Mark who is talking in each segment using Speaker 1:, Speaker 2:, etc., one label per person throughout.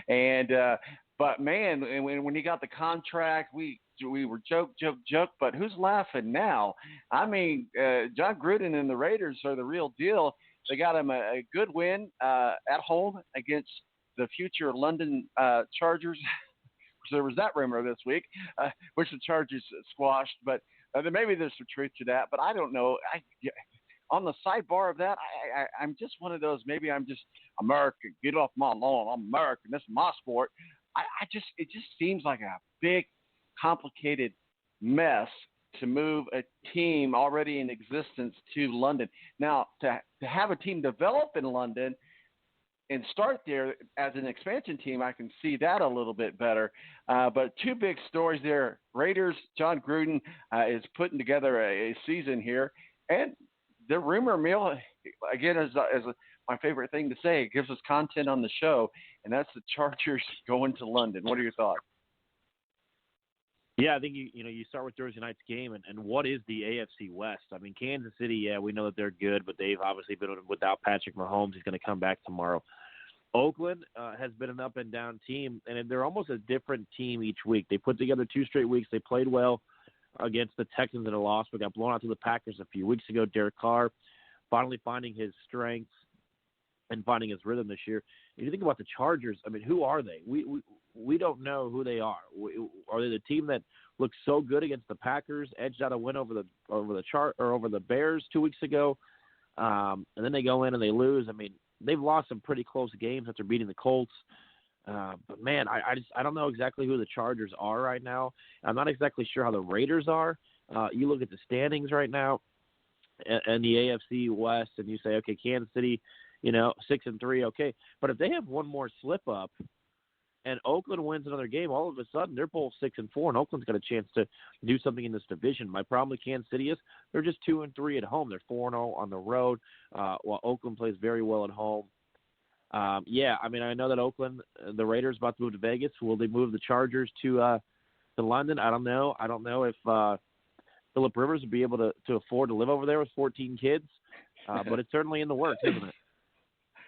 Speaker 1: And but man, when he got the contract, we were joke. But who's laughing now? I mean, John Gruden and the Raiders are the real deal. They got him a good win at home against the future London Chargers. So there was that rumor this week, which the Chargers squashed. But maybe there's some truth to that. But I don't know. On the sidebar of that, I'm just one of those. Maybe I'm just American. Get off my lawn. I'm American. This is my sport. It just seems like a big, complicated mess to move a team already in existence to London. Now, to have a team develop in London and start there as an expansion team, I can see that a little bit better. But two big stories there. Raiders, John Gruden is putting together a season here. And the rumor mill, again, is my favorite thing to say. It gives us content on the show, and that's the Chargers going to London. What are your thoughts?
Speaker 2: Yeah, I think you start with Thursday night's game, and what is the AFC West? I mean, Kansas City, yeah, we know that they're good, but they've obviously been without Patrick Mahomes. He's going to come back tomorrow. Oakland has been an up-and-down team, and they're almost a different team each week. They put together 2 straight weeks. They played well against the Texans in a loss, but got blown out to the Packers a few weeks ago. Derek Carr finally finding his strengths and finding his rhythm this year. If you think about the Chargers, I mean, who are they? We don't know who they are. Are they the team that looked so good against the Packers, edged out a win over the Bears 2 weeks ago, and then they go in and they lose? I mean, they've lost some pretty close games after beating the Colts. But man, I don't know exactly who the Chargers are right now. I'm not exactly sure how the Raiders are. You look at the standings right now and the AFC West, and you say, okay, Kansas City, 6-3, okay. But if they have one more slip up and Oakland wins another game, all of a sudden they're both 6-4, and Oakland's got a chance to do something in this division. My problem with Kansas City is they're just 2-3 at home. They're 4-0 on the road, while Oakland plays very well at home. Yeah, I mean, I know that Oakland, the Raiders, about to move to Vegas. Will they move the Chargers to London? I don't know. I don't know if Phillip Rivers would be able to afford to live over there with 14 kids, but it's certainly in the works, isn't it?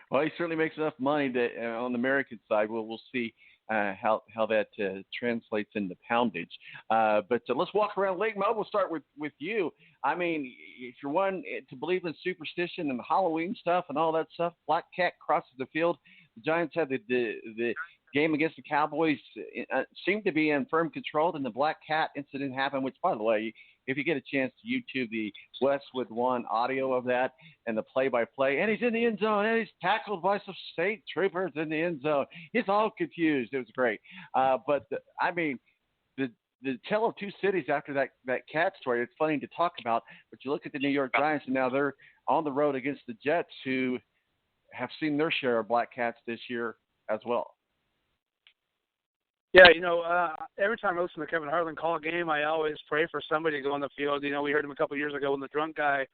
Speaker 1: Well, he certainly makes enough money that on the American side, we'll see how that translates into poundage. But let's walk around Lake Mo. We'll start with you. I mean, if you're one to believe in superstition and the Halloween stuff and all that stuff, Black Cat crosses the field. The Giants had the game against the Cowboys seemed to be in firm control, and the Black Cat incident happened, which, by the way, if you get a chance to YouTube the Westwood One audio of that and the play-by-play, and he's in the end zone, and he's tackled by some state troopers in the end zone. He's all confused. It was great. The tale of two cities after that cat story, it's funny to talk about, but you look at the New York Giants, and now they're on the road against the Jets, who have seen their share of Black Cats this year as well.
Speaker 3: Yeah, every time I listen to Kevin Harlan call a game, I always pray for somebody to go on the field. We heard him a couple of years ago when the drunk guy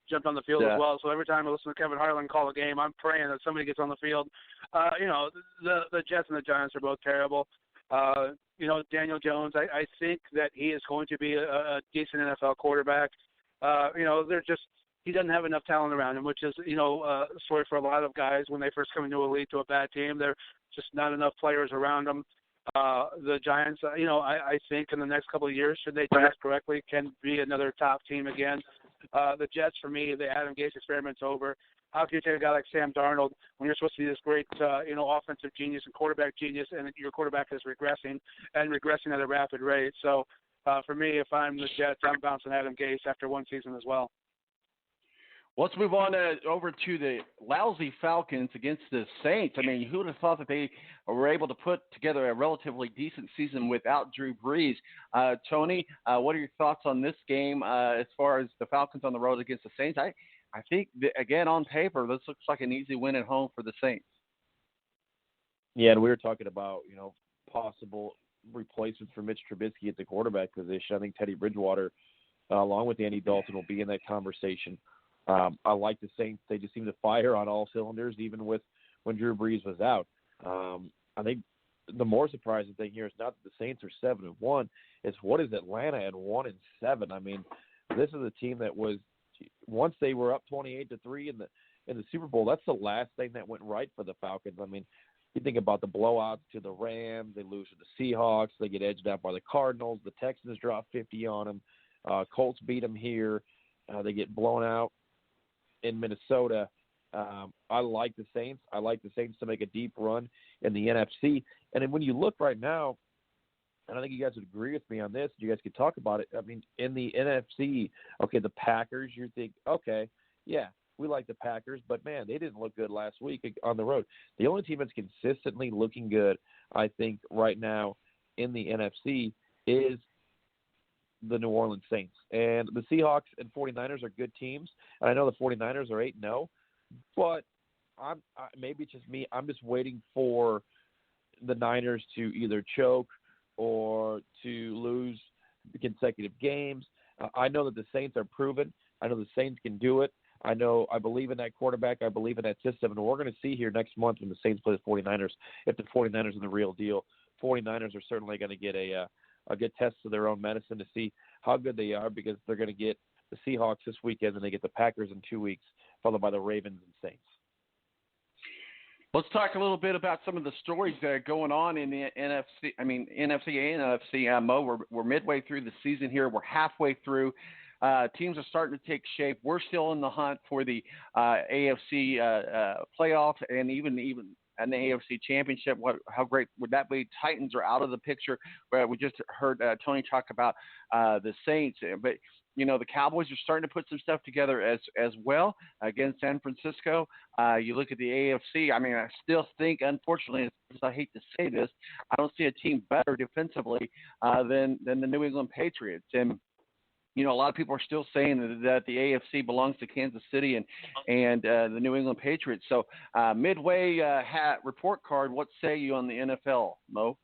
Speaker 3: jumped on the field as well. So every time I listen to Kevin Harlan call a game, I'm praying that somebody gets on the field. The Jets and the Giants are both terrible. Daniel Jones, I think that he is going to be a decent NFL quarterback. He doesn't have enough talent around him, which is, a story for a lot of guys when they first come into a league to a bad team. There are just not enough players around them. The Giants, I think in the next couple of years, should they draft correctly, can be another top team again. The Jets, for me, the Adam Gase experiment's over. How can you take a guy like Sam Darnold when you're supposed to be this great, offensive genius and quarterback genius, and your quarterback is regressing at a rapid rate? So, for me, if I'm the Jets, I'm bouncing Adam Gase after one season as well.
Speaker 1: Let's move on over to the lousy Falcons against the Saints. I mean, who would have thought that they were able to put together a relatively decent season without Drew Brees? Tony, what are your thoughts on this game as far as the Falcons on the road against the Saints? I think, again, on paper, this looks like an easy win at home for the Saints.
Speaker 2: Yeah, and we were talking about, possible replacements for Mitch Trubisky at the quarterback position. I think Teddy Bridgewater, along with Andy Dalton, will be in that conversation. I like the Saints. They just seem to fire on all cylinders, even when Drew Brees was out. I think the more surprising thing here is not that the Saints are 7-1. It's what is Atlanta at 1-7. I mean, this is a team that was, once they were up 28-3 in the Super Bowl, that's the last thing that went right for the Falcons. I mean, You think about the blowouts to the Rams, they lose to the Seahawks, they get edged out by the Cardinals, the Texans drop 50 on them, Colts beat them here, they get blown out in Minnesota. I like the Saints. I like the Saints to make a deep run in the NFC. And then when you look right now, and I think you guys would agree with me on this, you guys could talk about it. I mean, in the NFC, okay, the Packers, you think, okay, yeah, we like the Packers, but, man, they didn't look good last week on the road. The only team that's consistently looking good, I think, right now in the NFC is the New Orleans Saints. And the Seahawks and 49ers are good teams. And I know the 49ers are 8-0, but maybe it's just me. I'm just waiting for the Niners to either choke or to lose consecutive games. I know that the Saints are proven. I know the Saints can do it. I believe in that quarterback. I believe in that system. And we're going to see here next month when the Saints play the 49ers if the 49ers are the real deal. 49ers are certainly going to get a good test of their own medicine to see how good they are, because they're going to get the Seahawks this weekend and they get the Packers in 2 weeks, followed by the Ravens and Saints.
Speaker 1: Let's talk a little bit about some of the stories that are going on in the NFC. I mean, NFC and NFC. Mo, we're midway through the season here. We're halfway through. Teams are starting to take shape. We're still in the hunt for the AFC playoff and even an AFC championship. How great would that be? Titans are out of the picture. We just heard Tony talk about the Saints, but the Cowboys are starting to put some stuff together as well against San Francisco. You look at the AFC. I mean, I still think, unfortunately, I hate to say this, I don't see a team better defensively than the New England Patriots. And a lot of people are still saying that the AFC belongs to Kansas City and the New England Patriots. So midway report card, what say you on the NFL, Mo?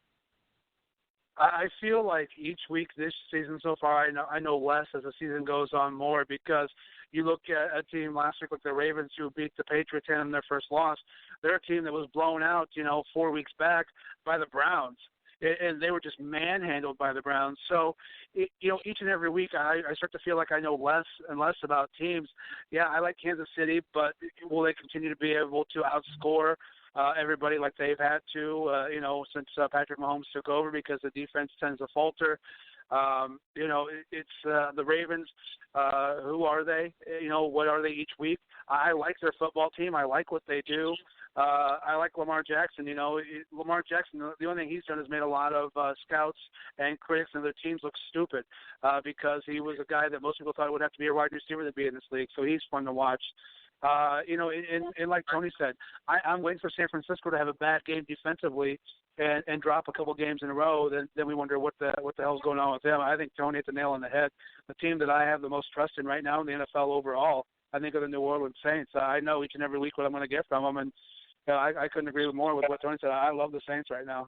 Speaker 3: I feel like each week this season so far, I know less as the season goes on more, because you look at a team last week like the Ravens, who beat the Patriots in their first loss. They're a team that was blown out, 4 weeks back by the Browns. And they were just manhandled by the Browns. So, each and every week I start to feel like I know less and less about teams. Yeah, I like Kansas City, but will they continue to be able to outscore everybody like they've had to, since Patrick Mahomes took over, because the defense tends to falter? It's the Ravens. Who are they? What are they each week? I like their football team. I like what they do. I like Lamar Jackson. Lamar Jackson, the only thing he's done is made a lot of scouts and critics and their teams look stupid because he was a guy that most people thought would have to be a wide receiver to be in this league. So he's fun to watch. And like Tony said, I'm waiting for San Francisco to have a bad game defensively and drop a couple games in a row. Then we wonder what the hell's going on with them. I think Tony hit the nail on the head. The team that I have the most trust in right now in the NFL overall, I think, are the New Orleans Saints. I know each and every week what I'm going to get from them, and I couldn't agree more with what Tony said. I love the Saints right now.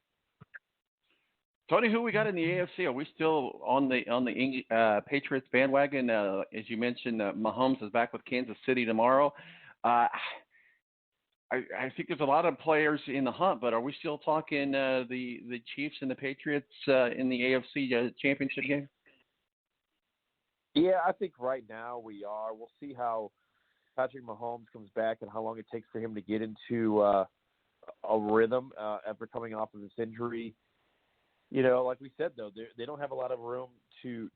Speaker 1: Tony, who we got in the AFC? Are we still on the Patriots bandwagon? As you mentioned, Mahomes is back with Kansas City tomorrow. I think there's a lot of players in the hunt, but are we still talking the Chiefs and the Patriots in the AFC championship game?
Speaker 2: Yeah, I think right now we are. We'll see how Patrick Mahomes comes back and how long it takes for him to get into a rhythm after coming off of this injury. Like we said, though, they don't have a lot of room to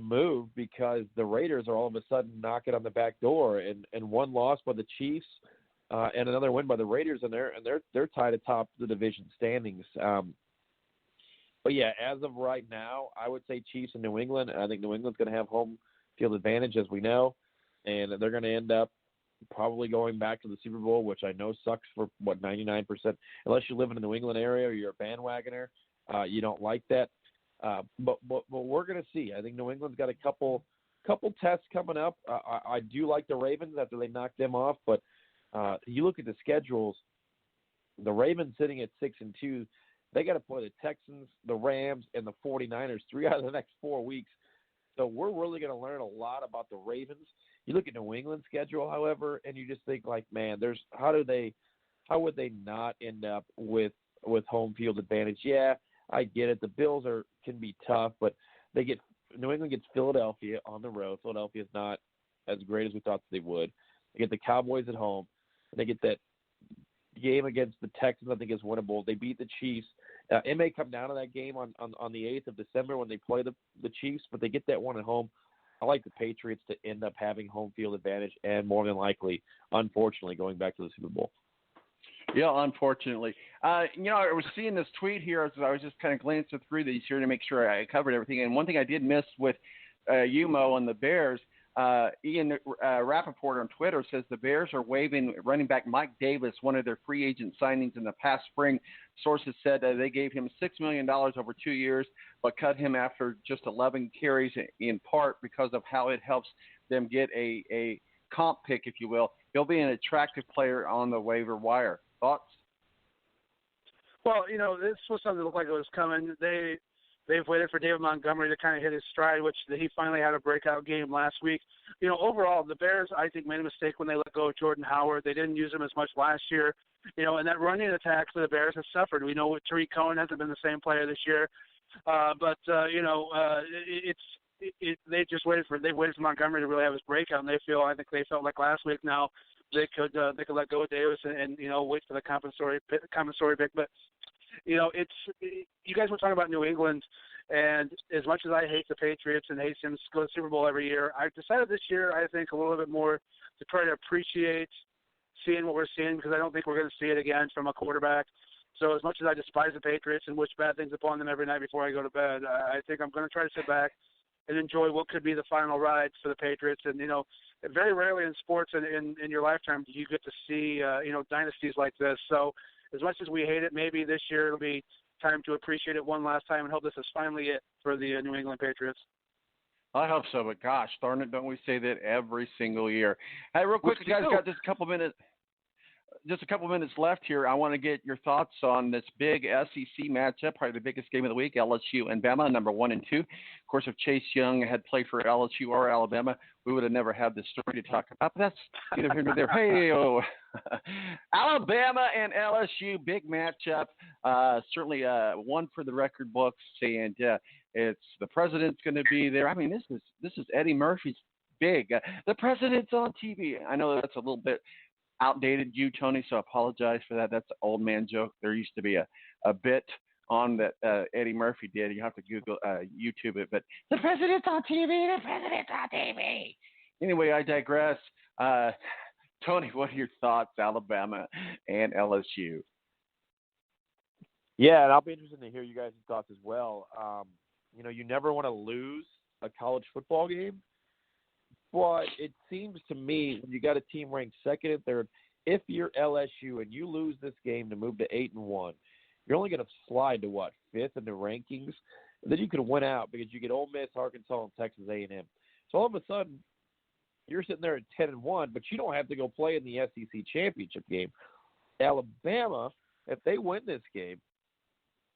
Speaker 2: move because the Raiders are all of a sudden knocking on the back door, and one loss by the Chiefs and another win by the Raiders, and they're tied atop the division standings. But yeah, as of right now, I would say Chiefs and New England. I think New England's going to have home field advantage, as we know, and they're going to end up probably going back to the Super Bowl, which I know sucks for 99%. Unless you live in the New England area or you're a bandwagoner, you don't like that. But we're going to see. I think New England's got a couple tests coming up. I do like the Ravens after they knocked them off, but you look at the schedules. The Ravens sitting at 6-2. They got to play the Texans, the Rams, and the 49ers 3 out of the next 4 weeks. So we're really going to learn a lot about the Ravens. You look at New England's schedule, however, and you just think like, man, how would they not end up with home field advantage? Yeah, I get it. The Bills can be tough, but New England gets Philadelphia on the road. Philadelphia is not as great as we thought they would. They get the Cowboys at home. They get that game against the Texans, I think, is winnable. They beat the Chiefs. It may come down to that game on the 8th of December when they play the Chiefs, but they get that one at home. I like the Patriots to end up having home field advantage and more than likely, unfortunately, going back to the Super Bowl.
Speaker 1: Yeah, unfortunately. I was seeing this tweet here as I was just kind of glancing through these here to make sure I covered everything. And one thing I did miss with Mo and the Bears, Ian Rappaport on Twitter says the Bears are waiving running back Mike Davis, one of their free agent signings in the past spring. Sources said they gave him $6 million over 2 years, but cut him after just 11 carries, in part because of how it helps them get a comp pick, if you will. He'll be an attractive player on the waiver wire. Thoughts?
Speaker 3: Well, this was something that looked like it was coming. They've waited for David Montgomery to kind of hit his stride, which he finally had a breakout game last week. Overall, the Bears, I think, made a mistake when they let go of Jordan Howard. They didn't use him as much last year. And that running attack for the Bears has suffered. We know Tariq Cohen hasn't been the same player this year. They just waited for Montgomery to really have his breakout, and I think they felt like last week now they could let go of Davis and wait for the compensatory pick. But you guys were talking about New England, and as much as I hate the Patriots and hate them to go to the Super Bowl every year, I've decided this year I think a little bit more to try to appreciate seeing what we're seeing, because I don't think we're going to see it again from a quarterback. So as much as I despise the Patriots and wish bad things upon them every night before I go to bed, I think I'm going to try to sit back and enjoy what could be the final ride for the Patriots. And, very rarely in sports and in your lifetime do you get to see, dynasties like this. So as much as we hate it, maybe this year it'll be time to appreciate it one last time and hope this is finally it for the New England Patriots.
Speaker 1: I hope so, but gosh, darn it, don't we say that every single year? Hey, real quick, guys, got just a couple minutes left here. I want to get your thoughts on this big SEC matchup, probably the biggest game of the week, LSU and Bama, number 1 and 2. Of course, if Chase Young had played for LSU or Alabama, we would have never had this story to talk about. But that's neither here nor there. Hey-o. Alabama and LSU, big matchup. Certainly one for the record books, and it's the president's going to be there. I mean, this is Eddie Murphy's big. The president's on TV. I know that's a little bit outdated, you, Tony, so I apologize for that. That's an old man joke. There used to be a bit on that Eddie Murphy did. You have to Google, YouTube it. But the president's on TV. The president's on TV. Anyway, I digress. Tony, what are your thoughts, Alabama and LSU?
Speaker 2: Yeah, and I'll be interested to hear you guys' thoughts as well. You never want to lose a college football game. But it seems to me when you got a team ranked second and third, if you're LSU and you lose this game to move to 8-1, you're only going to slide to what, 5th in the rankings? And then you can win out because you get Ole Miss, Arkansas, and Texas A&M. So all of a sudden, you're sitting there at 10-1, but you don't have to go play in the SEC championship game. Alabama, if they win this game,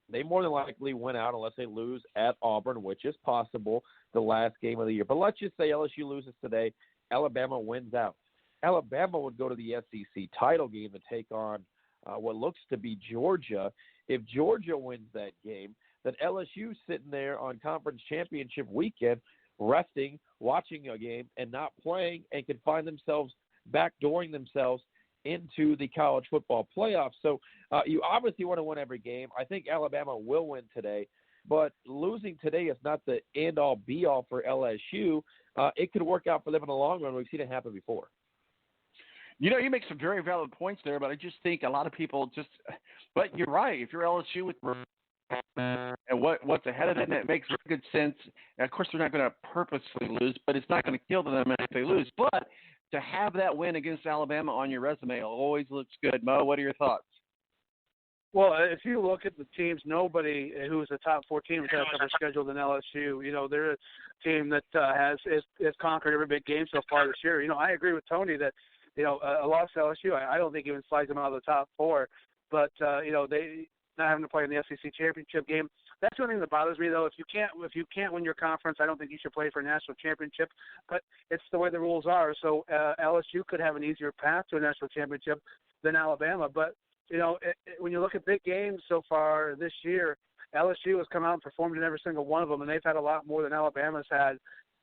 Speaker 2: they more than likely win out unless they lose at Auburn, which is possible, the last game of the year. But let's just say LSU loses today, Alabama wins out. Alabama would go to the SEC title game to take on what looks to be Georgia. If Georgia wins that game, then LSU's sitting there on conference championship weekend, resting, watching a game, and not playing, and could find themselves backdooring themselves into the college football playoffs. So you obviously want to win every game. I think Alabama will win today, but losing today is not the end-all, be-all for LSU. It could work out for them in the long run. We've seen it happen before.
Speaker 1: You make some very valid points there, but I just think a lot of people but you're right. If you're LSU and what's ahead of them, it makes good sense. And of course, they're not going to purposely lose, but it's not going to kill them if they lose. But to have that win against Alabama on your resume always looks good. Mo, what are your thoughts?
Speaker 3: Well, if you look at the teams, nobody who's a top 4 team has had a tougher schedule than LSU. They're a team that has conquered every big game so far this year. I agree with Tony that, a loss to LSU, I don't think even slides them out of the top 4. But, they not having to play in the SEC championship game. That's the only thing that bothers me, though. If you can't win your conference, I don't think you should play for a national championship. But it's the way the rules are. So LSU could have an easier path to a national championship than Alabama. But when you look at big games so far this year, LSU has come out and performed in every single one of them, and they've had a lot more than Alabama's had.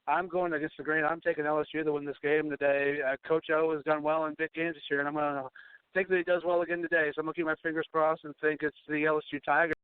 Speaker 3: I'm going against the grain. I'm taking LSU to win this game today. Coach O has done well in big games this year, and I'm going to think that he does well again today. So I'm going to keep my fingers crossed and think it's the LSU Tigers.